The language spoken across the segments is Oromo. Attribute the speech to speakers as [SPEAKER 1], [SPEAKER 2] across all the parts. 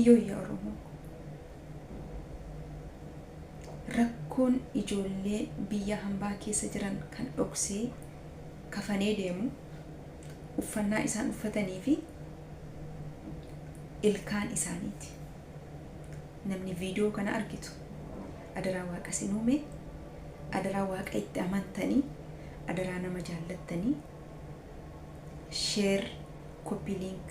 [SPEAKER 1] Iyooyyaa Oromoo rakkoon ijoollee biyya hambaa keessa jiran kan dhoksee kafanee deemu uffannaa isaan uffatanii fi ilkaan isaaniiti. Namni viidiyoo kana argitu adaraa waaqa sin uume, adaraa waaqa itti amantanii, adaraa nama jaallattanii sheer, copy link,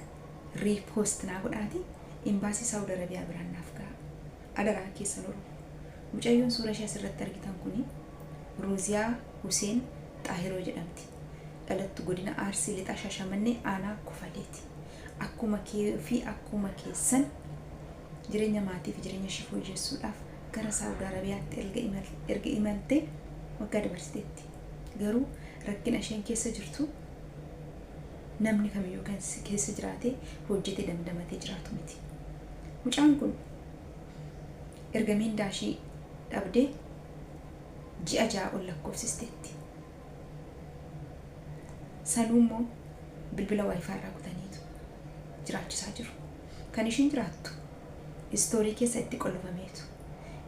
[SPEAKER 1] repost naa godhaati imbaasii Saudi Arabiyaa biraan naaf ga'a. Adaraa keessan Oromoo. Mucayyoon suura ishee asirratti argitan kuni Ruuziyaa Huseen Xaahiroo jedhamti. Dhalattu godina Arsii Lixaa Shaashamannee aanaa Kofaleeti. Akkuma kee fi akkuma keessan jireenya maatii fi jireenya ishee fooyyessuudhaaf gara Saudi Arabiyaatti erga imaltee waggaa dabarsiteetti. Garuu rakkina isheen keessa jirtu namni kamiyyuu kan keessa jiraatee hojjetee dandamatee jiraatu miti. Mucaan kun erga miindaashii dhabdee ji'a 6 ol lakkoofsisteetti. Sanuummoo bilbila waayifaa irraa kutaniitu jiraachisaa jiru. Kan ishiin jiraattu istoorii keessa itti qolfameetu.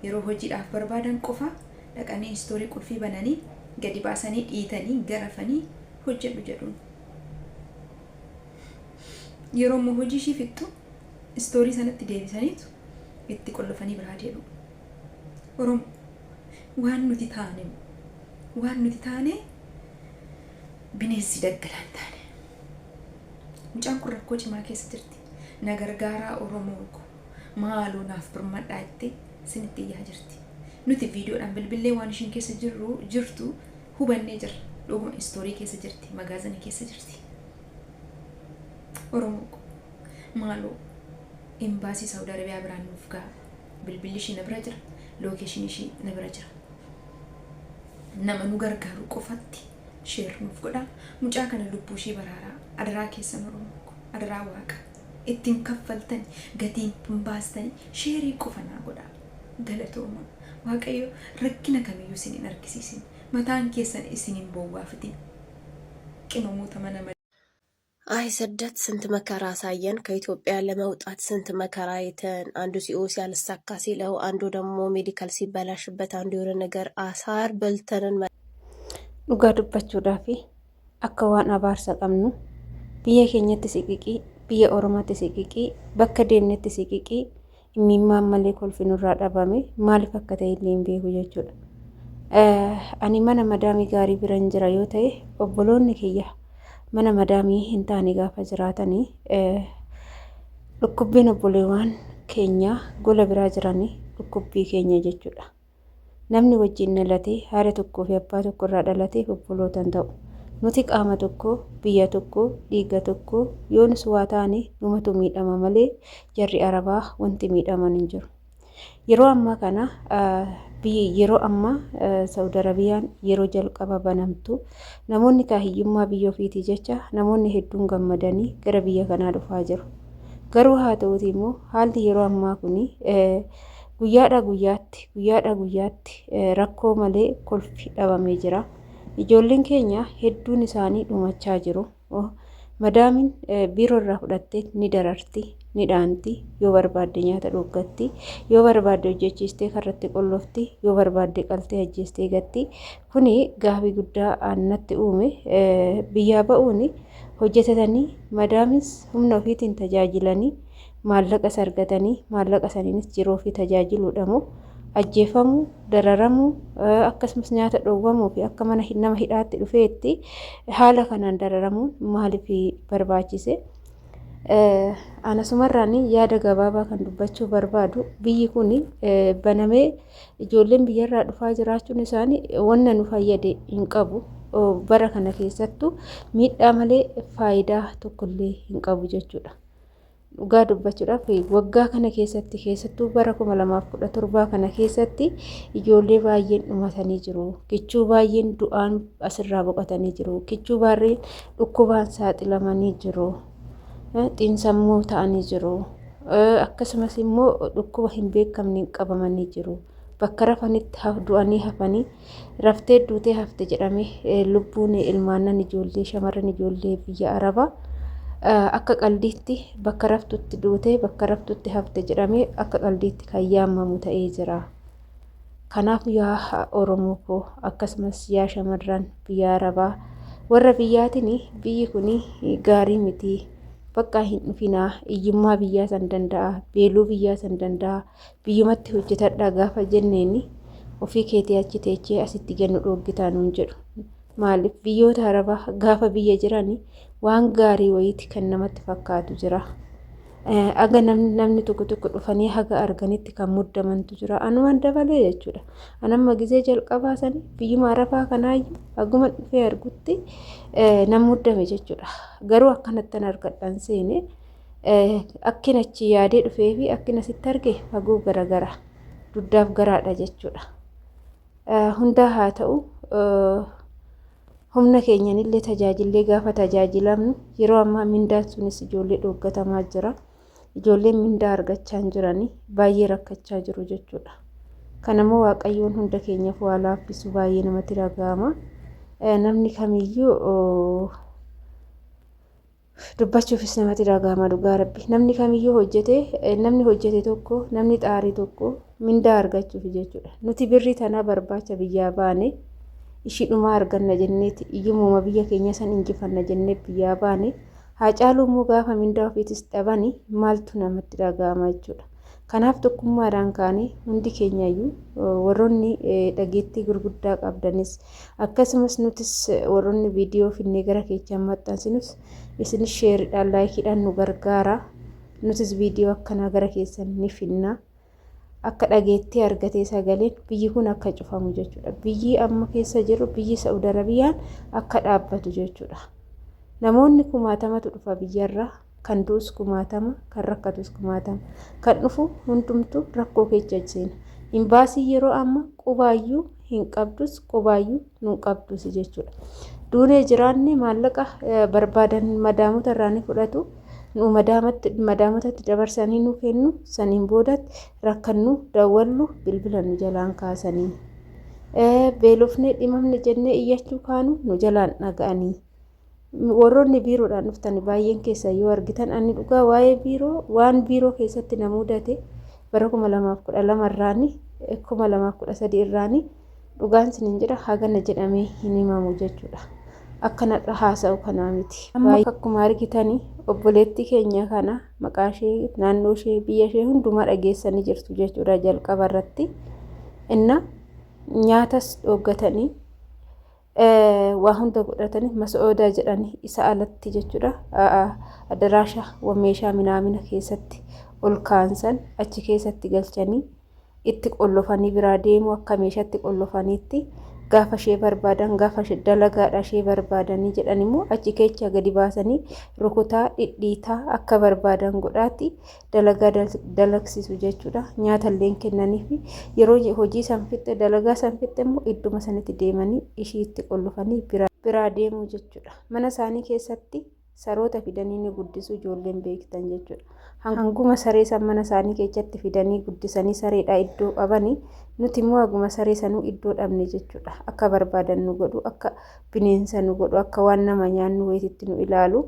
[SPEAKER 1] Yeroo hojiidhaaf barbaadan qofa dhaqanii istoorii qulfii bananii gadi baasanii dhiitanii garafanii hojjedhu jedhuun. Yeroo immoo hojii ishii fixxu istoorii sanatti deebisaniitu itti qolfanii biraa deebi'u. Oromoo waan nuti taane bineensi daggalaan taane. Mucaan kun rakkoo cimaa keessa jirti. Na gargaaraa Oromoo ko maaloo naaf birmadhaa itti sinitti iyyaa jirti. Nuti viidiyoodhaan bilbilee waan ishiin keessa jirtu hubannee jirra. Dhuguma istoorii keessa jirti, magaazanii keessa jirti. Oromoo ko maaloo imbaasii Saudi Arabiyaa biraan nuuf ga'a. Bilbilli ishii na bira jira, lookeeshinii ishii na bira jira. Nama nu gargaaru qofatti sheer nuuf godha. Mucaa kana lubbuu ishii baraaraa. Adaraa keessan Oromoo ko adaraa waaqa ittiin kaffaltani gatiin baastani sheerii qofa naa godha. Galatooma Waaqayyo rakkina kamiyyuu isin hin argisiisin. Mataan keessan isin hin bowwaafitin. Qimamoota mana
[SPEAKER 2] አይ ስደት ስንት መከራ አሳየን። ከኢትዮጵያ ለመውጣት ስንት መከራ አይተን፣ አንዱ ሲኦሲ ያልሳካ ሲለው፣ አንዱ ደግሞ ሜዲካል ሲበላሽበት፣ አንዱ የሆነ ነገር አሳር በልተንን
[SPEAKER 3] dhugaa dubbachuudhaaf akka waan abaarsa qabnu biyya keenyatti siqiqii, biyya Oromootti siqiqii, bakka deemnetti siqiqii, imimmaan malee kolfinurraa dhabame maaliif akka ta'e illee hin beeku jechuudha. Ani mana madaamii gaarii biran jira yoo ta'e obboloonni kiyya mana madaamii hin taane gaafa jiraatanii dhukkubbiin obboleewwan keenya gola biraa jiranii dhukkubbii keenya jechuudha. Namni wajjin dhalatee haadha tokkoo fi abbaa tokko irraa dhalatee obboloota ta'u. Nuti qaama tokko, biyya tokko, dhiiga tokko yoonus waa taane numatu miidhama malee jarri Arabaa wanti miidhaman hin jiru. Yeroo ammaa kana yeroo ammaa Saudi Arabiyaan yeroo jalqaba banamtu namoonni kaahiyyummaa biyya ofiitii jecha namoonni hedduun gammadanii gara biyya kanaa dhufaa jiru. Garuu haa ta'uuti immoo haalli yeroo ammaa kuni guyyaadhaa guyyaatti rakkoo malee kolfi dhabamee jira. Ijoolleen keenya hedduun isaanii dhumachaa jiru. Madaamin biiroo irraa fudhattee ni dararti, ni dhaanti, yoo barbaadde nyaata dhuggatti, yoo barbaadde hojjechiistee karratti qollofti, yoo barbaadde qaltee ajjeestee gatti. Kuni gaafii guddaa aannatti uume. Biyyaa ba'uun hojjetatanii madaamis humna ofiitiin tajaajilanii maallaqa argatanii maallaqa saniinis jiruu fi tajaajiluudhamu ajjeefamuu, dararamuu, akkasumas nyaata dhoowwamuu fi akka nama hidhaatti dhufeetti haala kanaan dararamuun maaliif barbaachise? Anasumarraan yaada gabaabaa kan dubbachuu barbaadu biyyi kun banamee ijoolleen biyyarraa dhufaa jiraachuun isaanii wanna nu fayyade hin qabu. Bara kana keessattuu miidhaa malee faayidaa tokkollee hin qabu jechuudha. Dhugaa dubbachuudhaaf waggaa kana keessattuu bara 2017 kana keessatti ijoollee baay'een dhumatanii jiru. Kichuu baay'een du'aan asirraa boqotanii jiru. Kichuu baay'een dhukkubaan saaxilamanii jiru. Xiinsammuu ta'anii jiru. Akkasumas immoo dhukkuba hin beekamne qabamanii jiru. Bakka rafanitti du'anii hafanii raftee duutee hafte jedhamee lubbuun ilmaannan ijoollee shamarran ijoollee biyya Arabaa akka qaldiitti bakka raftutti duutee bakka raftutti hafte jedhamee akka qaldiitti kan yaamamu ta'ee jira. Kanaaf yaa Oromoo koo akkasumas yaa shamarran biyya Arabaa warra biyyaatiin biyyi kun gaarii miti. Bakka hin dhufinaa iyyummaa biyyaa san danda'a, beeluu biyyaa san danda'a, biyyumatti hojjetadhaa gaafa jenneeni ofii keetii achi teechee asitti gannu dhooggitaa nuun jedhu. Maaliif biyyoota Arabaa gaafa biyya jiranii waan gaarii wayiiti kan namatti fakkaatu jira. Aga namni tokko dhufanii haga arganitti kan muddamantu jira. Anumaan dabalee jechuudha. Anamma gizee jalqabaa sanii biyyuma Arabaa kanaayyuu haguma dhufee argutti nan muddame jechuudha. Garuu akkanattan argadhan seene akkin achi yaadee dhufee fi akkin asitti arge fagoo garagara duddaaf garaadha jechuudha. Hundaa haa ta'u humna keenyanillee tajaajillee gaafa tajaajilamnu yeroo ammaa mindaan sunis ijoollee dhooggatamaa jira. Ijoolleen mindaa argachaa hin jiranii baay'ee rakkachaa jiru jechuudha. Kanammoo Waaqayyoon hunda keenyaaf waa laaffisu baay'ee namatti dhaga'ama. Namni kamiyyuu dubbachuufis namatti dhaga'ama dhugaa Rabbi. Namni kamiyyuu namni hojjete tokko namni xaarii tokko mindaa argachuuf jechuudha. Nuti birrii tanaa barbaacha biyyaa baane ishidhumaa arganna jenneeti iyyumuma biyya keenya san injifanna jennee biyyaa baane Haacaaluu immoo gaafa mindaa ofiitis dhabanii maaltu namatti dhaga'ama jechuudha. Kanaaf tokkummaadhaan kaanii hundi keenyayyuu warroonni dhageettii gurguddaa qabdanis akkasumas nutis warroonni viidiyoo finnee gara keechaan maxxansinus isinis sheeridhaan laayikiidhaan nu gargaara. Nutis viidiyoo akkanaa gara keessan ni finna. Akka dhageettii argatee sagaleen biyyi kun akka cufamu jechuudha. Biyyi amma keessa jiru biyyi Saudi Arabiyaan akka dhaabbatu jechuudha. Namoonni kumaatamatu dhufa biyyarraa kan du'us kumaatama kan rakkatus kumaatama kan dhufu hundumtu rakkoo keessa seena. Imbaasii yeroo amma qubaayyuu hin qabdus qubaayyuu nun qabdus jechuudha. Duunee jiraanne maallaqa barbaadan madaamota irraa ni fudhatu. Nu madaamotatti dabarsanii nu kennu saniin boodatti rakkannu dawwallu bilbila nu jalaan kaasanii. Beelofnee dhimamne jennee iyyachuu kaanu nu jalaan dhaga'anii. Warroonni biiroodhaan dhuftan baay'een keessa yoo argitan ani dhugaa waa'ee biiroo waan biiroo keessatti na mudate bara 2012 irraani 2013 irraani dhugaan sinin jedha hagana jedhamee hin himamu jechuudha. Akkanadha haasa'u kanaa miti. Amma akkuma argitanii obboleettii keenya kana maqaa ishee naannoo ishee biyya ishee hundumaa dhageessanii jirtu jechuudha jalqaba irratti. Inna nyaatas dhooggatanii waa hunda godhatanii masoodaa jedhanii isa alatti jechuudha. Adaraasha meeshaa minaamina keessatti ol kaansan achi keessatti galchanii itti qollofanii biraa deemu akka meeshaatti qollofaniitti gaafa ishee barbaadan gaafa dalagaadha ishee barbaadanii jedhan immoo achi keessa gadi baasanii rukutaa dhidhiitaa akka barbaadan godhaatti dalagaa dalagsiisu jechuudha. Nyaata illee kennanii fi yeroo hojii san fixxe dalagaa san fixxe immoo idduma sanatti deemanii ishii itti qollofanii biraa deemu jechuudha. Mana isaanii keessatti saroota fidanii ni guddisu ijoolleen beektan jechuudha. Hanguma saree san mana isaanii keessatti fidanii guddisanii sareedhaa iddoo qabanii nuti immoo haguma saree sanuu iddoo dhabne jechuudha. Akka barbaadan nu godhu akka bineensa nu godhu akka waan nama nyaannu wayititti nu ilaalu.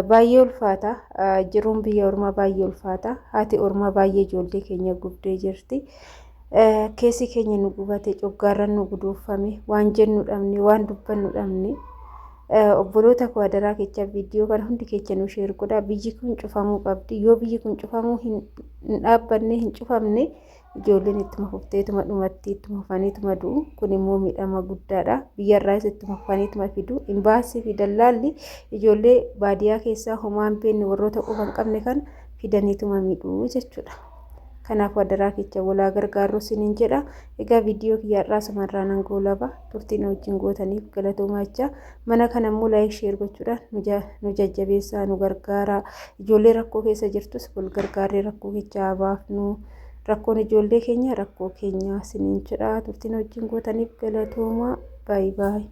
[SPEAKER 3] Baay'ee ulfaata jiruun biyya ormaa baay'ee ulfaata. Haati ormaa baay'ee ijoollee keenya gubdee jirti. Keessi keenya nu gubate coggaarran nu guduufame waan jennu dhabne waan dubbannu dhabne. Obboloota koo adaraa kecha viidiyoo kana hundi kecha nu sheer godhaa. Biyyi kun cufamuu qabdi. Yoo biyyi kun cufamuu hin dhaabbanne hin cufamne ijoolleen ittuma fufteetuma dhumatti ittuma fufaniituma du'u. Kun immoo miidhama guddaadha. Biyyarraas ittuma fufaniituma fidu. Imbaasii fi dallaalli ijoollee baadiyyaa keessaa homaan beekne warroota quban qabne kan fidaniituma miidhuu jechuudha. Kanaaf adaraa kecha walaa gargaaruu sinin jedha. Egaa viidiyoo kiyyaarraa sumarraa nan goolaba turtiin wajjin gootaniif galatoomaa jecha. Mana kana immoo laayik sheer gochuudhaan nu jajjabeessaa nu gargaara. Ijoollee rakkoo keessa jirtus wal gargaarree rakkoo keessa baafnu. Rakkoon ijoollee keenya rakkoo keenya sinin jedha. Turtiin wajjin gootaniif galatoomaa. Baay'ee baay'ee.